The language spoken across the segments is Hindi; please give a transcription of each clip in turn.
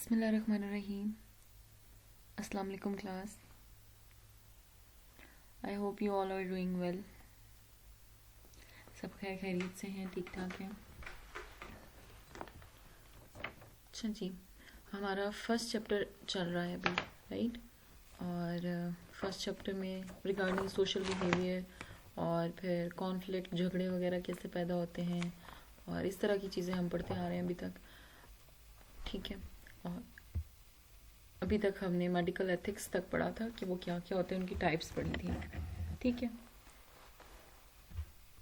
बिस्मिल्लाहिर्रहमानिर्रहीम। अस्सलाम वालेकुम class. I hope you all are doing well. सब खैर खैरियत से हैं, ठीक ठाक हैं। अच्छा जी, हमारा फर्स्ट चैप्टर चल रहा है अभी, राइट। और फर्स्ट चैप्टर में रिगार्डिंग सोशल बिहेवियर और फिर कॉन्फ्लिक्ट, झगड़े वगैरह कैसे पैदा होते हैं और इस तरह की चीज़ें हम पढ़ते आ रहे हैं अभी तक, ठीक है। और अभी तक हमने मेडिकल एथिक्स तक पढ़ा था कि वो क्या क्या होते हैं, उनकी टाइप्स पढ़ी थी, ठीक है।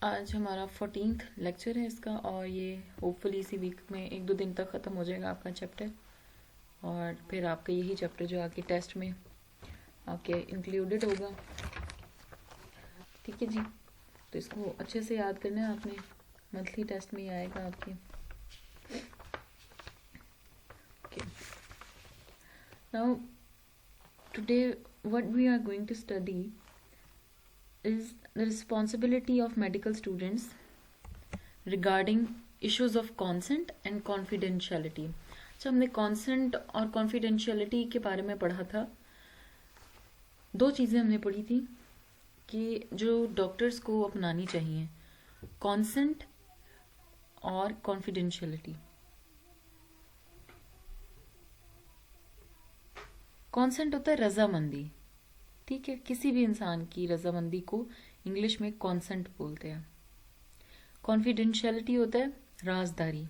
आज हमारा 14th लेक्चर है इसका और ये होपफुली इसी वीक में 1-2 दिन तक ख़त्म हो जाएगा आपका चैप्टर। और फिर आपका यही चैप्टर जो आगे टेस्ट में आपके इंक्लूडेड होगा, ठीक है जी। तो इसको अच्छे से याद करना है आपने, मंथली टेस्ट में ही आएगा आपके। Now today what we are going to study is the responsibility of medical students regarding issues of consent and confidentiality। अच्छा, हमने consent और confidentiality के बारे में पढ़ा था। दो चीज़ें हमने पढ़ी थी कि जो डॉक्टर्स को अपनानी चाहिए, consent और confidentiality। consent होता है रजामंदी, ठीक है, किसी भी इंसान की रजामंदी को इंग्लिश में कॉन्सेंट बोलते हैं। कॉन्फिडेंशियलिटी होता है राजदारी।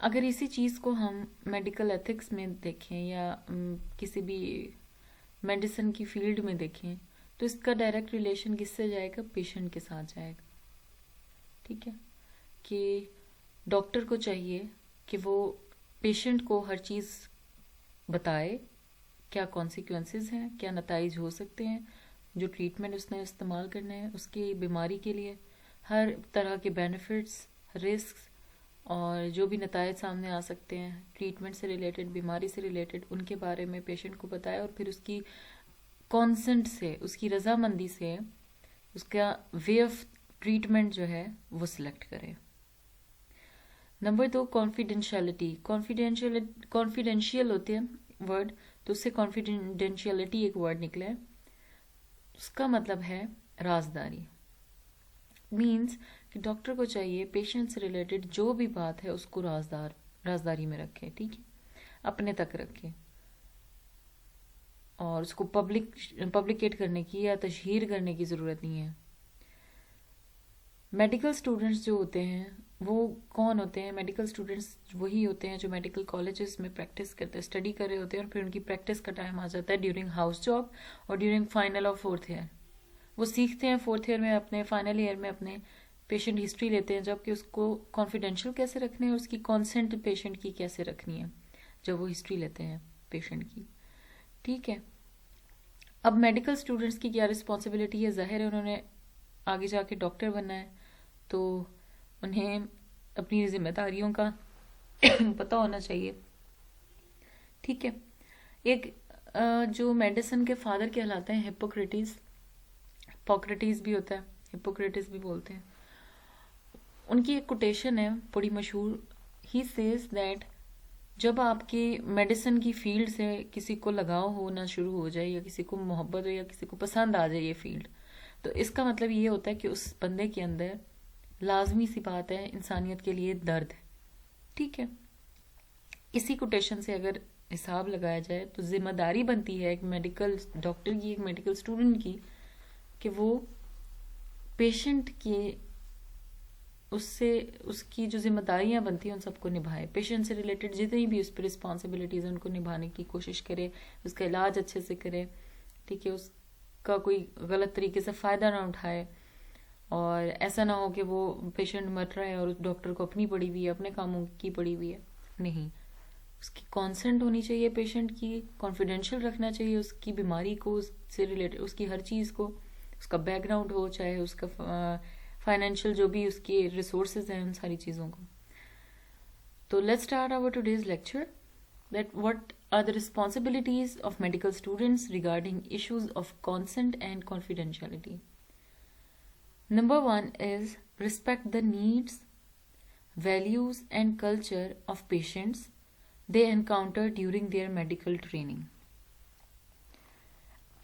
अगर इसी चीज़ को हम मेडिकल एथिक्स में देखें या किसी भी मेडिसिन की फील्ड में देखें तो इसका डायरेक्ट रिलेशन किससे जाएगा? पेशेंट के साथ जाएगा, ठीक है। कि डॉक्टर को चाहिए कि वो पेशेंट को हर चीज़ बताए, क्या कॉन्सिक्वेंसेस हैं, क्या नताइज हो सकते हैं, जो ट्रीटमेंट उसने इस्तेमाल करना है उसकी बीमारी के लिए, हर तरह के बेनिफिट्स, रिस्क्स और जो भी नताइज सामने आ सकते हैं ट्रीटमेंट से रिलेटेड, बीमारी से रिलेटेड, उनके बारे में पेशेंट को बताए और फिर उसकी कॉन्सेंट से, उसकी रजामंदी से उसका वे ऑफ ट्रीटमेंट जो है वो सिलेक्ट करे। Number 2, confidentiality. कॉन्फिडेंशियल होते हैं वर्ड, तो उससे कॉन्फिडेंशियलिटी एक वर्ड निकला है, उसका मतलब है राजदारी। मीन्स कि डॉक्टर को चाहिए पेशेंट से रिलेटेड जो भी बात है उसको राजदारी में रखे, ठीक है, अपने तक रखे और उसको पब्लिकेट करने की या तशहीर करने की ज़रूरत नहीं है। मेडिकल स्टूडेंट्स जो होते हैं वो कौन होते हैं? मेडिकल स्टूडेंट्स वही होते हैं जो मेडिकल कॉलेजेस में प्रैक्टिस करते हैं, स्टडी कर रहे होते हैं और फिर उनकी प्रैक्टिस का टाइम आ जाता है ड्यूरिंग हाउस जॉब और ड्यूरिंग फाइनल और 4th ईयर। वो सीखते हैं 4th ईयर में, अपने फाइनल ईयर में अपने पेशेंट हिस्ट्री लेते हैं, जबकि उसको कॉन्फिडेंशियल कैसे रखना है और उसकी कॉन्सेंट पेशेंट की कैसे रखनी है जब वो हिस्ट्री लेते हैं पेशेंट की, ठीक है। अब मेडिकल स्टूडेंट्स की क्या रिस्पॉन्सिबिलिटी है? जाहिर है उन्होंने आगे जाके डॉक्टर बनना है, तो उन्हें अपनी जिम्मेदारियों का पता होना चाहिए, ठीक है। एक जो मेडिसिन के फादर कहलाते हैं हिप्पोक्रेटिस, पोक्रेटिस भी होता है, हिप्पोक्रेटिस भी बोलते हैं, उनकी एक कोटेशन है बड़ी मशहूर। ही सेज दैट जब आपकी मेडिसिन की फील्ड से किसी को लगाव होना शुरू हो जाए या किसी को मोहब्बत हो या किसी को पसंद आ जाए ये फील्ड, तो इसका मतलब ये होता है कि उस बंदे के अंदर लाजमी सी बात है इंसानियत के लिए दर्द है, ठीक है। इसी कोटेशन से अगर हिसाब लगाया जाए तो जिम्मेदारी बनती है एक मेडिकल डॉक्टर की, एक मेडिकल स्टूडेंट की, कि वो पेशेंट की उससे उसकी जो जिम्मेदारियां बनती हैं उन सबको निभाए, पेशेंट से रिलेटेड जितनी भी उस पर रिस्पॉन्सिबिलिटीज हैं उनको निभाने की कोशिश करे, उसका इलाज अच्छे से करे, ठीक है, उसका कोई गलत तरीके से फ़ायदा ना उठाए और ऐसा ना हो कि वो पेशेंट मर रहा है और उस डॉक्टर को अपनी पड़ी हुई है, अपने कामों की पड़ी हुई है। नहीं, उसकी कॉन्सेंट होनी चाहिए पेशेंट की, कॉन्फिडेंशियल रखना चाहिए उसकी बीमारी को, उससे रिलेटेड उसकी हर चीज़ को, उसका बैकग्राउंड हो, चाहे उसका फाइनेंशियल जो भी उसकी रिसोर्सेज हैं, उन सारी चीज़ों को। तो let's start our today's lecture that what are the responsibilities of medical students regarding issues of consent and confidentiality. Number 1 is respect the needs, values and culture of patients they encounter during their medical training.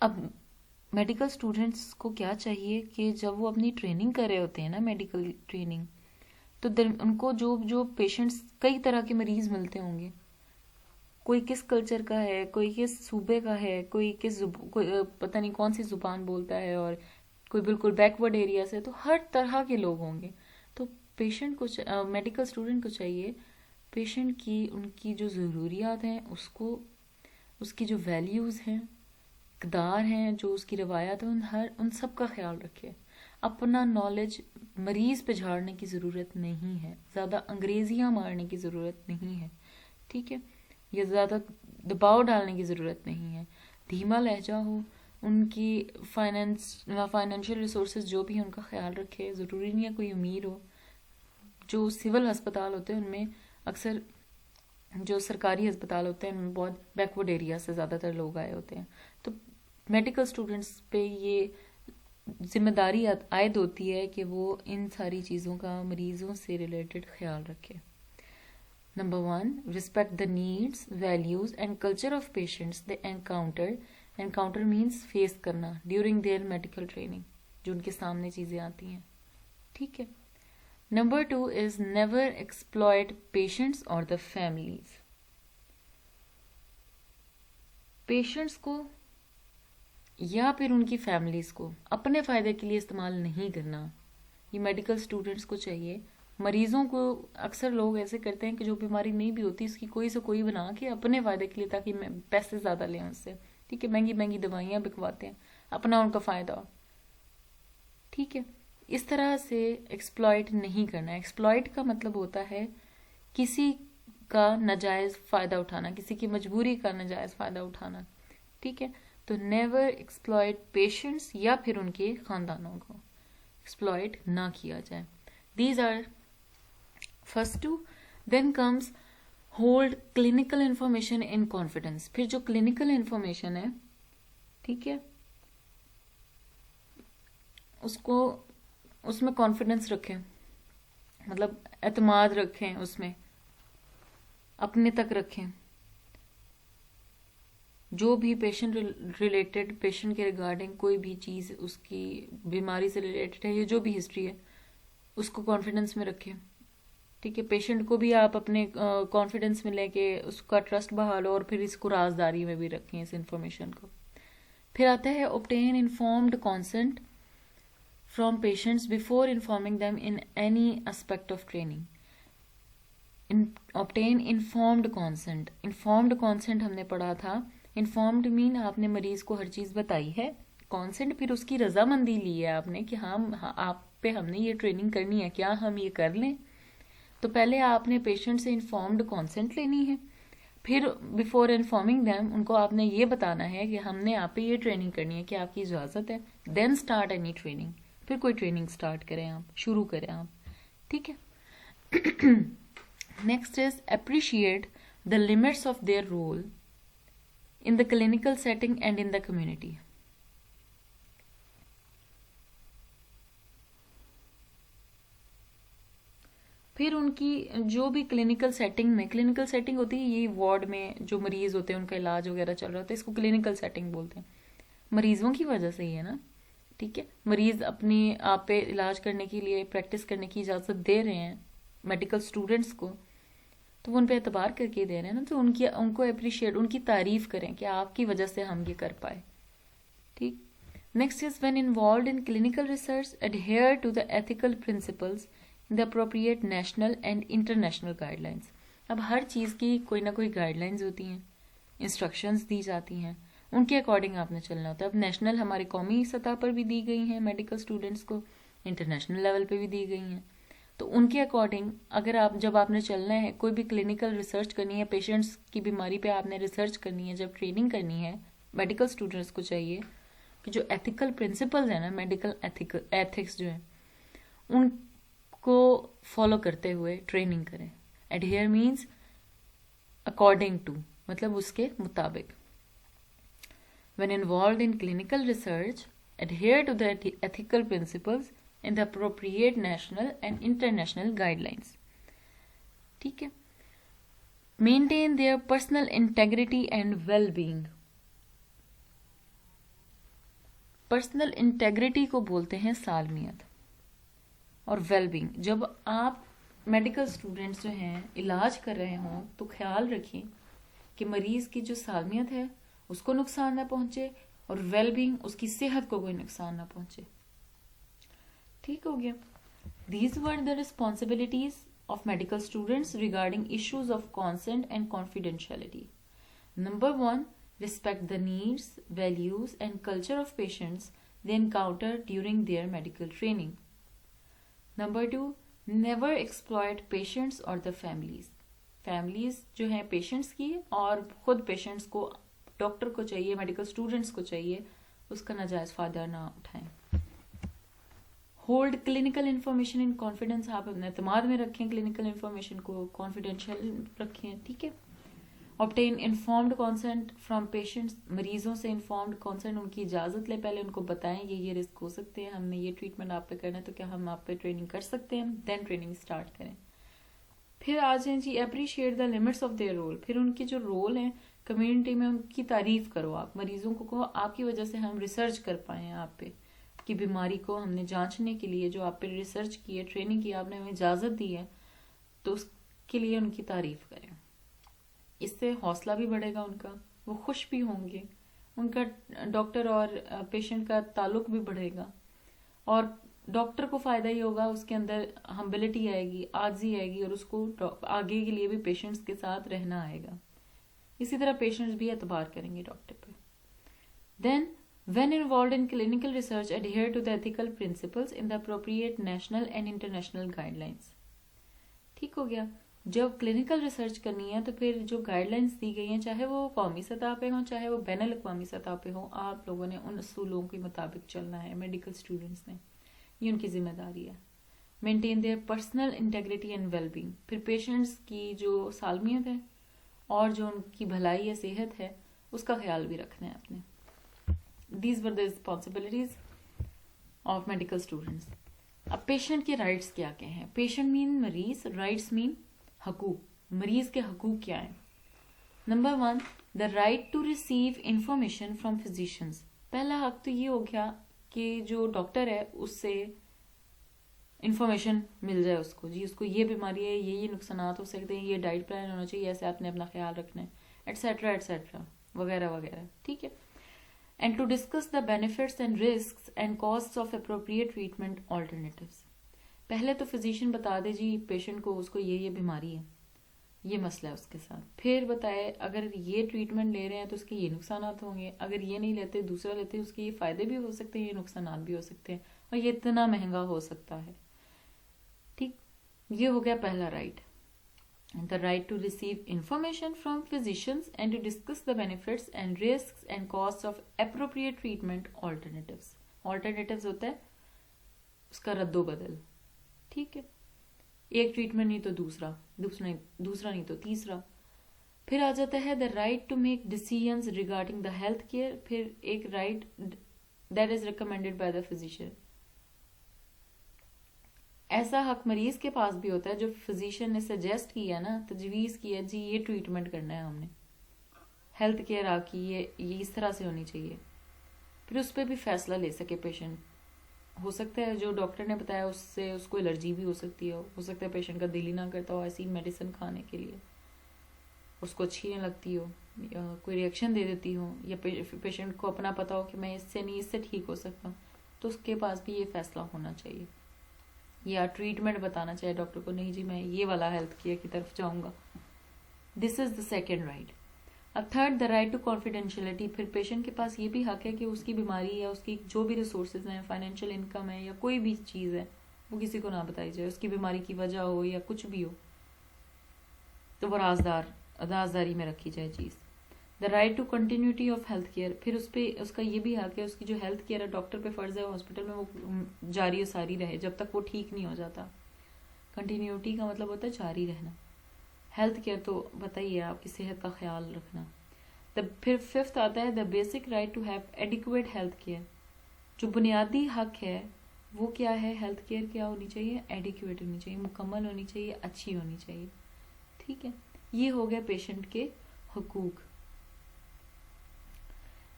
अब मेडिकल स्टूडेंट्स को क्या चाहिए कि जब वो अपनी ट्रेनिंग कर रहे होते हैं ना, मेडिकल ट्रेनिंग, तो उनको जो जो पेशेंट्स, कई तरह के मरीज मिलते होंगे, कोई किस कल्चर का है, कोई किस सूबे का है, कोई पता नहीं कौन सी जुबान बोलता है, और कोई बिल्कुल बैकवर्ड एरिया से, तो हर तरह के लोग होंगे। तो पेशेंट को मेडिकल स्टूडेंट को चाहिए पेशेंट की, उनकी जो ज़रूरियात हैं उसको, उसकी जो वैल्यूज़ हैं, इक़दार हैं, जो उसकी रवायात है, उन सब का ख्याल रखे। अपना नॉलेज मरीज़ पे झाड़ने की ज़रूरत नहीं है, ज़्यादा अंग्रेजियाँ मारने की ज़रूरत नहीं है, ठीक है, या ज़्यादा दबाव डालने की ज़रूरत नहीं है। धीमा लहजा हो, उनकी फाइनेंशियल रिसोर्सेज जो भी है उनका ख्याल रखे। ज़रूरी नहीं है कोई अमीर हो। जो सिविल अस्पताल होते हैं उनमें अक्सर, जो सरकारी अस्पताल होते हैं उनमें बहुत बैकवर्ड एरिया से ज़्यादातर लोग आए होते हैं। तो मेडिकल स्टूडेंट्स पे ये जिम्मेदारी आयद होती है कि वो इन सारी चीज़ों का मरीज़ों से रिलेटेड ख्याल रखे। Number 1, respect the needs, values and culture of patients they encounter. Encounter means face करना during their medical training, जो उनके सामने चीज़ें आती हैं, ठीक है। Number 2 is never exploit patients or the families. Patients को या फिर उनकी फैमिलीज को अपने फ़ायदे के लिए इस्तेमाल नहीं करना, ये मेडिकल स्टूडेंट्स को चाहिए। मरीजों को अक्सर लोग ऐसे करते हैं कि जो बीमारी नहीं भी होती उसकी कोई से कोई बना के अपने फ़ायदे के लिए, ताकि पैसे ज़्यादा लें उससे, ठीक है, महंगी महंगी दवाइयाँ बिकवाते हैं, अपना उनका फ़ायदा हो, ठीक है। इस तरह से एक्सप्लॉइट नहीं करना। एक्सप्लॉइट का मतलब होता है किसी का नाजायज़ फ़ायदा उठाना, किसी की मजबूरी का नाजायज़ फ़ायदा उठाना, ठीक है। तो नेवर एक्सप्लॉइट पेशेंट्स या फिर उनके ख़ानदानों को एक्सप्लॉइट ना किया जाए। These are first two. Then comes hold clinical information in confidence. फिर जो clinical information है, ठीक है, उसको, उसमें कॉन्फिडेंस रखें, मतलब एतमाद रखें, उसमें अपने तक रखें। जो भी पेशेंट रिलेटेड, पेशेंट के रिगार्डिंग कोई भी चीज़ उसकी बीमारी से रिलेटेड है, ये जो भी हिस्ट्री है, उसको कॉन्फिडेंस में रखें, ठीक है। पेशेंट को भी आप अपने कॉन्फिडेंस में लेके उसका ट्रस्ट बहालो, और फिर इसको राजदारी में भी रखें, इस इंफॉर्मेशन को। फिर आता है obtain informed consent from patients before informing them in any aspect of training. obtain informed consent. informed consent हमने पढ़ा था। informed मीन आपने मरीज को हर चीज़ बताई है, consent फिर उसकी रजामंदी ली है आपने कि हाँ आप पे हमने ये ट्रेनिंग करनी है, क्या हम ये कर लें। तो पहले आपने पेशेंट से इन्फॉर्म्ड कॉन्सेंट लेनी है, फिर बिफोर इन्फॉर्मिंग दैम उनको आपने ये बताना है कि हमने आप पे ये ट्रेनिंग करनी है, कि आपकी इजाज़त है। देन स्टार्ट एनी ट्रेनिंग, फिर कोई ट्रेनिंग स्टार्ट करें आप, शुरू करें आप, ठीक है। Next is appreciate the limits of their role in the clinical setting and in the community. फिर उनकी जो भी क्लिनिकल सेटिंग में, क्लिनिकल सेटिंग होती है ये वार्ड में जो मरीज होते हैं उनका इलाज वगैरह चल रहा होता है, इसको क्लिनिकल सेटिंग बोलते हैं। मरीजों की वजह से ही है ना, ठीक है। मरीज अपनी आप पे इलाज करने के लिए, प्रैक्टिस करने की इजाज़त दे रहे हैं मेडिकल स्टूडेंट्स को, तो वो उन पर एतबार करके दे रहे हैं ना, तो उनको अप्रिशिएट, उनकी तारीफ करें कि आपकी वजह से हम ये कर पाए, ठीक। Next is when involved in clinical research adhere to the ethical principles the appropriate national and international guidelines. अब हर चीज़ की कोई ना कोई गाइडलाइंस होती हैं, इंस्ट्रक्शंस दी जाती हैं, उनके अकॉर्डिंग आपने चलना होता है। अब नेशनल हमारी कौमी सतह पर भी दी गई हैं मेडिकल स्टूडेंट्स को, इंटरनेशनल लेवल पे भी दी गई हैं, तो उनके अकॉर्डिंग अगर आप, जब आपने चलना है, कोई भी क्लिनिकल रिसर्च करनी है, पेशेंट्स की बीमारी पे आपने रिसर्च करनी है, जब ट्रेनिंग करनी है, मेडिकल स्टूडेंट्स को चाहिए कि जो एथिकल प्रिंसिपल्स हैं ना, मेडिकल एथिक्स जो है, उनको फॉलो करते हुए ट्रेनिंग करें। एडहेयर मीन्स अकॉर्डिंग टू, मतलब उसके मुताबिक। When involved in clinical research, adhere to the ethical principles and the appropriate national and international guidelines. ठीक है। Maintain their personal integrity and well being. Personal integrity को बोलते हैं सालमियत, और वेल बीइंग। जब आप मेडिकल स्टूडेंट्स जो हैं इलाज कर रहे हों तो ख्याल रखें कि मरीज की जो सालमियत है उसको नुकसान ना पहुंचे, और वेल बीइंग उसकी सेहत को कोई नुकसान ना पहुंचे। ठीक हो गया। These were the responsibilities of medical students regarding issues of consent and confidentiality. Number 1, respect the needs, values, and culture of patients they encounter during their medical training. Number 2, never exploit patients or the families. Families जो हैं patients की, और खुद patients को, डॉक्टर को चाहिए, मेडिकल स्टूडेंट्स को चाहिए, उसका नाजायज फायदा ना उठाएं। Hold clinical information in confidence. आप अपने एतमाद में रखें क्लिनिकल इन्फॉर्मेशन को, कॉन्फिडेंशियल रखें। ठीक है। Obtain informed consent from patients. मरीजों से इन्फॉर्म्ड कॉन्सेंट, उनकी इजाजत ले, पहले उनको बताएं ये रिस्क हो सकते हैं, हमने ये ट्रीटमेंट आप पे करना है, तो क्या हम आप पे ट्रेनिंग कर सकते हैं, देन ट्रेनिंग स्टार्ट करें। फिर आ जाए जी appreciate the limits of their role. फिर उनके जो रोल हैं कम्युनिटी में उनकी तारीफ करो। आप मरीजों को कहो आपकी वजह से हम रिसर्च कर पाए हैं, आप पे की बीमारी को हमने जांचने के लिए जो आप पे रिसर्च की है, ट्रेनिंग की, आपने हमें इजाजत दी है, तो उसके लिए उनकी तारीफ करें। इससे हौसला भी बढ़ेगा उनका, वो खुश भी होंगे, उनका डॉक्टर और पेशेंट का ताल्लुक भी बढ़ेगा, और डॉक्टर को फायदा ही होगा, उसके अंदर हम्बिलिटी आएगी, आजी आएगी, और उसको आगे के लिए भी पेशेंट्स के साथ रहना आएगा। इसी तरह पेशेंट्स भी एतबार करेंगे डॉक्टर पे। Then when involved in clinical research adhere to the ethical principles in the appropriate national and international guidelines। ठीक हो गया। जब क्लिनिकल रिसर्च करनी है तो फिर जो गाइडलाइंस दी गई हैं, चाहे वो कौमी सतह पे हो चाहे वो बैनुल अक़वामी सतह पे हो, आप लोगों ने उन असूलों के मुताबिक चलना है। मेडिकल स्टूडेंट्स ने, ये उनकी जिम्मेदारी है। Maintain their personal integrity and wellbeing. फिर पेशेंट्स की जो सालमियत है और जो उनकी भलाई है, सेहत है, उसका ख्याल भी रखना है अपने। These were the responsibilities of medical students। अब पेशेंट के राइट्स क्या क्या हैं? पेशेंट मीन मरीज, राइट्स मीन हकूक। मरीज के हकूक क्या हैं? Number 1, the right to receive information from physicians. पहला हक तो ये हो गया कि जो डॉक्टर है उससे इंफॉर्मेशन मिल जाए उसको, जी उसको ये बीमारी है, ये नुकसानात हो सकते हैं, ये डाइट प्लान होना चाहिए, ऐसे आपने अपना ख्याल रखना है, एटसेट्रा एटसेट्रा वगैरह वगैरह। ठीक है। And to discuss the benefits and risks and costs of appropriate treatment alternatives। पहले तो फिजिशियन बता दे जी पेशेंट को उसको ये बीमारी है, ये मसला है उसके साथ, फिर बताए अगर ये ट्रीटमेंट ले रहे हैं तो उसके ये नुकसानात होंगे, अगर ये नहीं लेते दूसरा लेते उसके ये फायदे भी हो सकते हैं, ये नुकसानात भी हो सकते हैं, और ये इतना महंगा हो सकता है। ठीक, ये हो गया पहला right. The right to receive information from physicians and to discuss the benefits and risks and costs of appropriate treatment alternatives। Alternatives होता है उसका रद्दो बदल। ठीक है, एक ट्रीटमेंट नहीं तो दूसरा, दूसरा नहीं तो तीसरा। फिर आ जाता है the right to make decisions regarding the health care। फिर एक right that is recommended by the physician। ऐसा हक मरीज के पास भी होता है जो फिजिशियन ने सजेस्ट किया ना, तजवीज़ किया, जी ये ट्रीटमेंट करना है हमने, हेल्थ केयर आपकी ये इस तरह से होनी चाहिए, फिर उस पर भी फैसला ले सके पेशेंट। हो सकता है जो डॉक्टर ने बताया उससे उसको एलर्जी भी हो सकती हो सकता है पेशेंट का दिल ही ना करता हो ऐसी मेडिसिन खाने के लिए, उसको अच्छी नहीं लगती हो, या कोई रिएक्शन दे देती हो, या पेशेंट को अपना पता हो कि मैं इससे नहीं इससे ठीक हो सकता, तो उसके पास भी ये फैसला होना चाहिए। या ट्रीटमेंट बताना चाहिए डॉक्टर को, नहीं जी मैं ये वाला हेल्थ केयर की तरफ जाऊंगा। This is the second right. अब third, the right to confidentiality. फिर पेशेंट के पास ये भी हक है कि उसकी बीमारी या उसकी जो भी रिसोर्सेज हैं, फाइनेंशियल इनकम है या कोई भी चीज़ है, वो किसी को ना बताई जाए, उसकी बीमारी की वजह हो या कुछ भी हो, तो वो राजदारी में रखी जाए चीज़। The right to continuity of health care. फिर उस पर उसका ये भी हक है, उसकी जो हेल्थ केयर है डॉक्टर पे फर्ज है हॉस्पिटल में वो जारी और सारी रहे जब तक वो ठीक नहीं हो जाता। कंटिन्यूटी का मतलब होता है जारी रहना। हेल्थ केयर तो बताइए आपकी सेहत का ख्याल रखना। फिर फिफ्थ आता है the basic right to have adequate health care. जो बुनियादी हक है वो क्या है, हेल्थ केयर क्या होनी चाहिए, एडिक्वेट होनी चाहिए, मुकम्मल होनी चाहिए, अच्छी होनी चाहिए। ठीक है, ये हो गया पेशेंट के हकूक।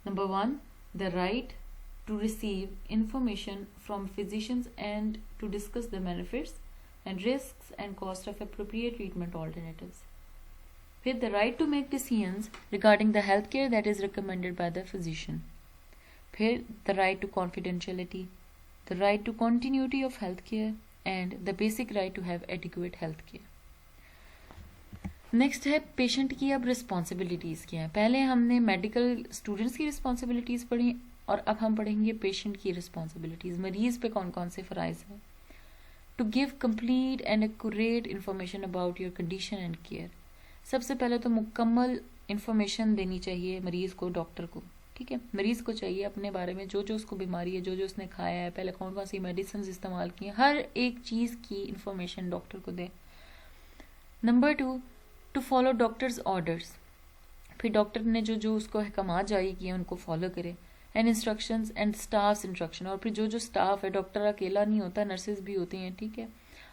Number 1, the right to receive information from physicians and to discuss the benefits and risks and cost of appropriate treatment alternatives. With the right to make decisions regarding the healthcare that is recommended by the physician. फिर the right to confidentiality, the right to continuity of healthcare and the basic right to have adequate healthcare. Next है पेशेंट की अब रिस्पॉन्सिबिलिटीज़ क्या है। पहले हमने मेडिकल स्टूडेंट्स की रिस्पॉन्सिबिलिटीज़ पढ़ी और अब हम पढ़ेंगे पेशेंट की रिस्पॉन्सिबिलिटीज़। मरीज़ पे कौन कौन से फ़राइज़ हैं। To give complete and accurate information about your condition and care. सबसे पहले तो मुकम्मल इन्फॉर्मेशन देनी चाहिए मरीज़ को, डॉक्टर को। ठीक है, मरीज़ को चाहिए अपने बारे में जो जो उसको बीमारी है, जो जो उसने खाया है, पहले कौन कौन सी मेडिसिन इस्तेमाल की हैं, हर एक चीज़ की इन्फॉर्मेशन डॉक्टर को दे। Number 2, to follow doctor's orders. फिर डॉक्टर ने जो जो उसको अहकामात जारी किए उनको फॉलो करे। And instructions and staffs instruction. और फिर जो जो स्टाफ है, डॉक्टर अकेला नहीं होता, नर्सेज भी होती हैं, ठीक है,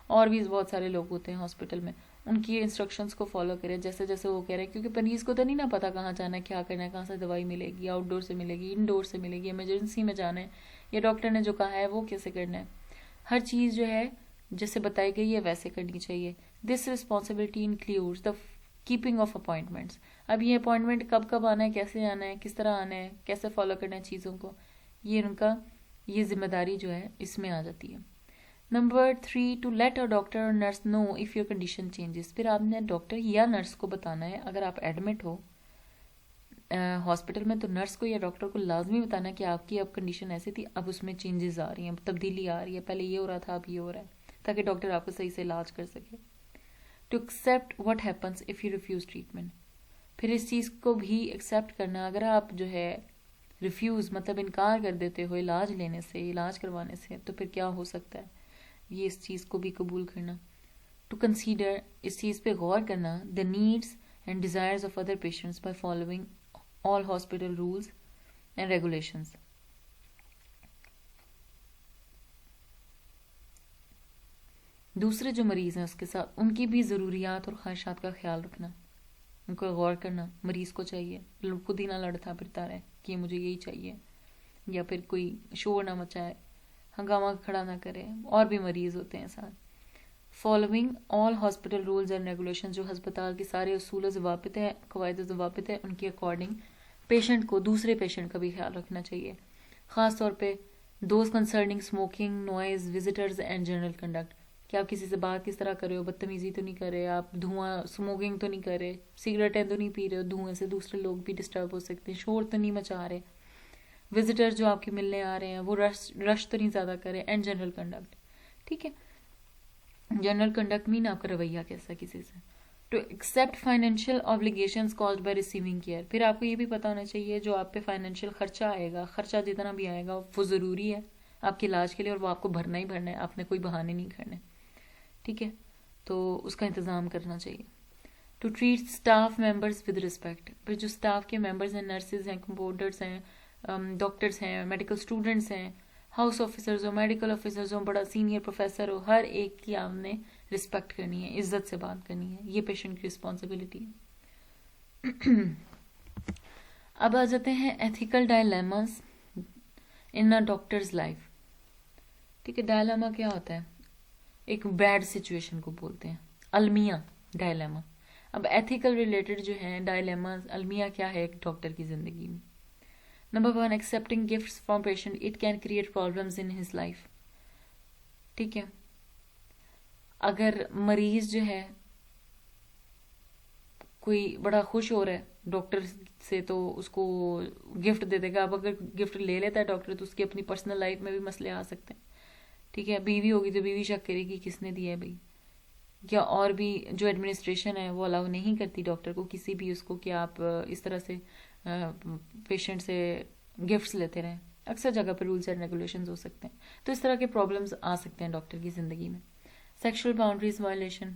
और भी बहुत सारे लोग होते हैं हॉस्पिटल में, उनकी इंस्ट्रक्शंस को फॉलो करें जैसे जैसे वो कह रहे हैं। क्योंकि मरीज़ को तो नहीं ना पता कहाँ जाना है, क्या करना है, कहाँ से दवाई मिलेगी, आउटडोर से मिलेगी, इनडोर से मिलेगी, इमरजेंसी में जाना है, या डॉक्टर ने जो कहा है वो कैसे करना है। हर चीज़ जो है जैसे बताई गई है वैसे करनी चाहिए। This responsibility includes the keeping of appointments. अब ये अपॉइंटमेंट कब कब आना है, कैसे आना है, किस तरह आना है, कैसे फॉलो करना है चीज़ों को, ये उनका ये जिम्मेदारी जो है इसमें आ जाती है। Number 3, to let a doctor और nurse know if your condition changes. फिर आपने डॉक्टर या नर्स को बताना है, अगर आप एडमिट हो हॉस्पिटल में तो नर्स को या डॉक्टर को लाजमी बताना है कि आपकी अब कंडीशन ऐसी थी, अब उसमें चेंजेस आ रही हैं, तब्दीली आ रही है, पहले ये हो रहा था अब ये हो रहा है, ताकि डॉक्टर आपको सही से इलाज कर सके। To accept what happens if you refuse treatment. फिर इस चीज़ को भी एक्सेप्ट करना, अगर आप जो है रिफ्यूज़ मतलब इनकार कर देते हो इलाज लेने से, इलाज करवाने से, तो फिर क्या हो सकता है, ये इस चीज़ को भी कबूल करना। टू कंसीडर, इस चीज़ पे गौर करना, the needs and desires of other patients by following all hospital rules and regulations. दूसरे जो मरीज़ हैं उसके साथ उनकी भी ज़रूरियात और ख्वाहिशात का ख्याल रखना, उनको गौर करना। मरीज़ को चाहिए खुद ही ना लड़ता फिरता रहे कि मुझे यही चाहिए, या फिर कोई शोर ना मचाए, हंगामा खड़ा ना करे, और भी मरीज़ होते हैं साथ। Following all hospital rules and regulation, जो हस्पताल के सारे उसूल ज़वाबित हैं, कवायद ज़वाबित हैं, उनके अकॉर्डिंग पेशेंट को, दूसरे पेशेंट का भी ख्याल रखना चाहिए। ख़ास तौर पे those concerning smoking, noise, visitors and general conduct. कि आप किसी से बात किस तरह कर रहे हो, बदतमीजी तो नहीं कर रहे, आप धुआं स्मोकिंग तो नहीं कर रहे, सिगरेटें तो नहीं पी रहे हो, धुएं से दूसरे लोग भी डिस्टर्ब हो सकते हैं, शोर तो नहीं मचा रहे, विजिटर जो आपके मिलने आ रहे हैं वो रश तो नहीं ज़्यादा कर रहे, एंड जनरल कंडक्ट। ठीक है, जनरल कंडक्ट मीन आपका रवैया कैसा किसी से। To accept financial obligations caused by receiving care. फिर आपको ये भी पता होना चाहिए जो आप पे फाइनेंशियल खर्चा आएगा, खर्चा जितना भी आएगा वो ज़रूरी है आपके इलाज के लिए, और वो आपको भरना ही भरना है, आपने कोई बहाने नहीं करने। ठीक है, तो उसका इंतज़ाम करना चाहिए। To treat staff members with respect. फिर जो स्टाफ के मेंबर्स हैं, नर्सेज हैं, कंपाउंडर्स हैं, डॉक्टर्स हैं, मेडिकल स्टूडेंट्स हैं, हाउस ऑफिसर्स हो, मेडिकल ऑफिसर्स हो, बड़ा सीनियर प्रोफेसर हो, हर एक की आपने रिस्पेक्ट करनी है, इज्जत से बात करनी है, ये पेशेंट की रिस्पॉन्सिबिलिटी है। अब आ जाते हैं ethical dilemmas in a doctor's life. ठीक है, डायलेमा क्या होता है, एक बैड सिचुएशन को बोलते हैं, अलमिया डायलेमा। अब एथिकल रिलेटेड जो है डायलेमा, अलमिया क्या है एक डॉक्टर की जिंदगी में। Number 1, accepting gifts from patient, it can create problems in his life. ठीक है, अगर मरीज जो है कोई बड़ा खुश हो रहा है डॉक्टर से तो उसको गिफ्ट दे देगा। अब अगर गिफ्ट ले लेता है डॉक्टर तो उसकी अपनी पर्सनल लाइफ में भी मसले आ सकते हैं। ठीक है, बीवी होगी तो बीवी शक करेगी किसने दिया है भाई, या और भी जो एडमिनिस्ट्रेशन है वो अलाउ नहीं करती डॉक्टर को किसी भी उसको कि आप इस तरह से पेशेंट से गिफ्ट्स लेते रहें। अक्सर जगह पर रूल्स एंड रेगुलेशंस हो सकते हैं, तो इस तरह के प्रॉब्लम्स आ सकते हैं डॉक्टर की ज़िंदगी में। सेक्सुअल बाउंड्रीज वायलेशन,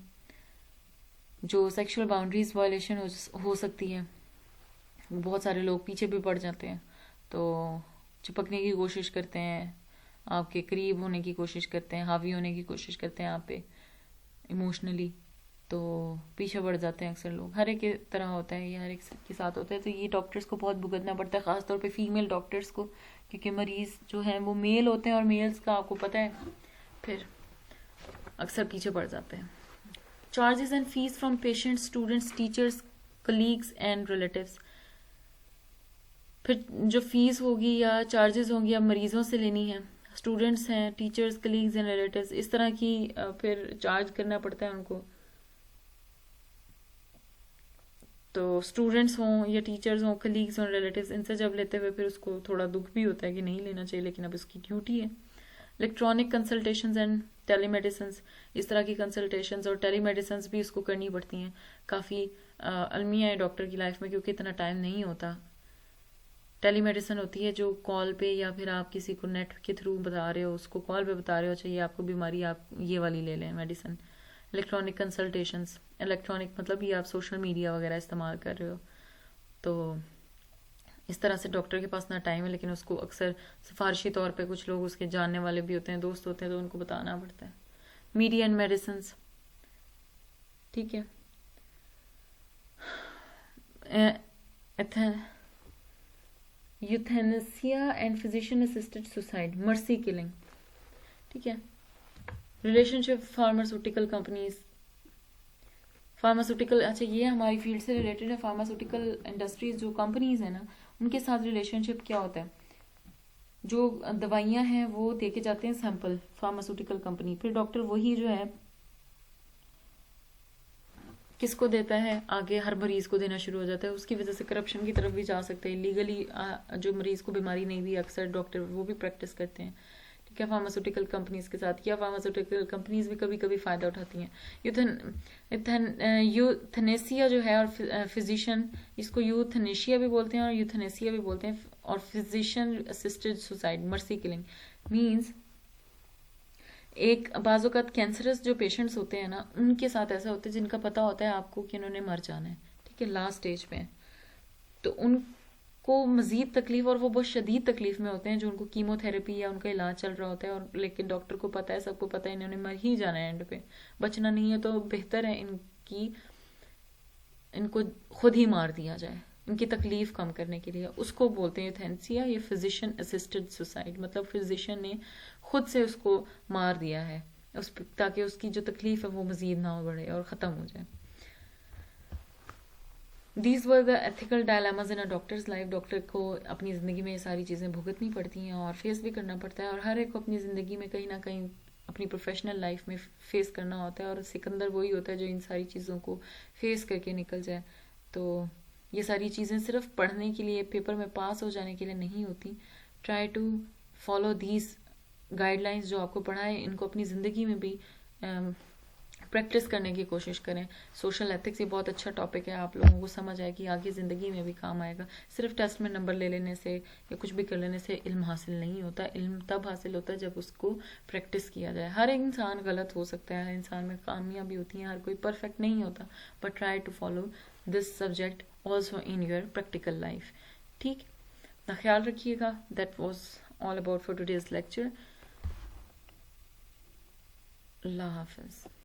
जो सेक्सुअल बाउंड्रीज वायलेशन हो सकती है, बहुत सारे लोग पीछे भी पड़ जाते हैं, तो चिपकने की कोशिश करते हैं, आपके करीब होने की कोशिश करते हैं, हावी होने की कोशिश करते हैं आप पे इमोशनली, तो पीछे बढ़ जाते हैं अक्सर लोग। हर एक की तरह होता है ये, हर एक के साथ होता है। तो ये डॉक्टर्स को बहुत भुगतना पड़ता है, ख़ासतौर पे फीमेल डॉक्टर्स को, क्योंकि मरीज़ जो हैं वो मेल होते हैं और मेल्स का आपको पता है फिर अक्सर पीछे पड़ जाते हैं। Charges and fees from patients, students, teachers, colleagues and relatives. फिर जो फीस होगी या चार्जेस होंगी अब मरीजों से लेनी है, स्टूडेंट्स हैं, टीचर्स, कलीग्स एंड रिलेटिव्स, इस तरह की फिर चार्ज करना पड़ता है उनको। तो स्टूडेंट्स हों या टीचर्स हों, कलीग्स हों, रिलेटिव्स, इनसे जब लेते हुए फिर उसको थोड़ा दुख भी होता है कि नहीं लेना चाहिए, लेकिन अब इसकी ड्यूटी है। इलेक्ट्रॉनिक कंसल्टेशंस एंड टेलीमेडिसिन, इस तरह की कंसल्टेशंस और टेलीमेडिसिन भी उसको करनी पड़ती हैं। काफ़ी अलमिया है डॉक्टर की लाइफ में, क्योंकि इतना टाइम नहीं होता। टेलीमेडिसिन होती है जो कॉल पे या फिर आप किसी को नेट के थ्रू बता रहे हो, उसको कॉल पे बता रहे हो चाहिए आपको बीमारी, आप ये वाली ले लें मेडिसिन। इलेक्ट्रॉनिक कंसल्टेशंस, इलेक्ट्रॉनिक मतलब ये आप सोशल मीडिया वगैरह इस्तेमाल कर रहे हो, तो इस तरह से डॉक्टर के पास ना टाइम है, लेकिन उसको अक्सर सिफारशी तौर पे कुछ लोग उसके जानने वाले भी होते हैं, दोस्त होते हैं, तो उनको बताना पड़ता है। मीडिया एंड मेडिसिन, ठीक है। Euthanasia and physician assisted suicide, mercy killing, ठीक है। रिलेशनशिप फार्मास्यूटिकल कंपनीज, फार्मास्यूटिकल, अच्छा ये हमारी फील्ड से रिलेटेड है। फार्मास्यूटिकल इंडस्ट्रीज जो कंपनीज है ना, उनके साथ रिलेशनशिप क्या होता है, जो दवाइयां हैं वो दे के जाते हैं सैंपल फार्मास्यूटिकल कंपनी, फिर डॉक्टर वही जो है किसको देता है, आगे हर मरीज को देना शुरू हो जाता है। उसकी वजह से करप्शन की तरफ भी जा सकते हैं। लीगली जो मरीज को बीमारी नहीं भी अक्सर डॉक्टर वो भी प्रैक्टिस करते हैं, ठीक है, फार्मास्यूटिकल कंपनीज के साथ। या फार्मास्यूटिकल कंपनीज भी कभी कभी फ़ायदा उठाती हैं। यूथनेसिया जो है और फिजिशियन, इसको यूथनेशिया भी बोलते हैं और यूथनेसिया भी बोलते हैं। और physician assisted suicide, mercy killing means एक बाज़ोकत कैंसरस जो पेशेंट्स होते हैं ना, उनके साथ ऐसा होता है जिनका पता होता है आपको कि उन्होंने मर जाना है, ठीक है, लास्ट स्टेज पे, तो उनको मज़ीद तकलीफ, और वो बहुत शदीद तकलीफ में होते हैं, जो उनको कीमोथेरेपी या उनका इलाज चल रहा होता है, और लेकिन डॉक्टर को पता है, सबको पता है इन्होंने मर ही जाना है एंड पे, बचना नहीं है, तो बेहतर है इनको खुद ही मार दिया जाए, इनकी तकलीफ कम करने के लिए। उसको बोलते हैं यूथेनेसिया, ये फिजिशियन असिस्टेड सुसाइड, मतलब फिजिशियन ने खुद से उसको मार दिया है ताकि उसकी जो तकलीफ है वो मजीद ना हो बढ़े और ख़त्म हो जाए। These were the ethical dilemmas in a doctor's life. Doctor को अपनी ज़िंदगी में ये सारी चीज़ें भुगतनी पड़ती हैं और फेस भी करना पड़ता है, और हर एक को अपनी ज़िंदगी में कहीं ना कहीं अपनी प्रोफेशनल लाइफ में फेस करना होता है, और सिकंदर वही होता है जो इन सारी चीज़ों को फेस करके निकल जाए। तो ये सारी चीज़ें सिर्फ पढ़ने के लिए, पेपर में पास हो जाने के लिए नहीं होती। Try to follow these guidelines जो आपको पढ़ाएं, इनको अपनी ज़िंदगी में भी प्रैक्टिस करने की कोशिश करें। सोशल एथिक्स ये बहुत अच्छा टॉपिक है, आप लोगों को समझ आए कि आगे ज़िंदगी में भी काम आएगा। सिर्फ टेस्ट में नंबर ले लेने से या कुछ भी कर लेने से इल्म हासिल नहीं होता। इल्म तब हासिल होता है जब उसको प्रैक्टिस किया जाए। हर इंसान गलत हो सकता है, हर इंसान में खामियां भी होती हैं, हर कोई परफेक्ट नहीं होता, but try to follow this subject also in your practical life, ठीक। अपना ख्याल रखिएगा। That was all about for today's lecture. अल्लाह हाफिज़।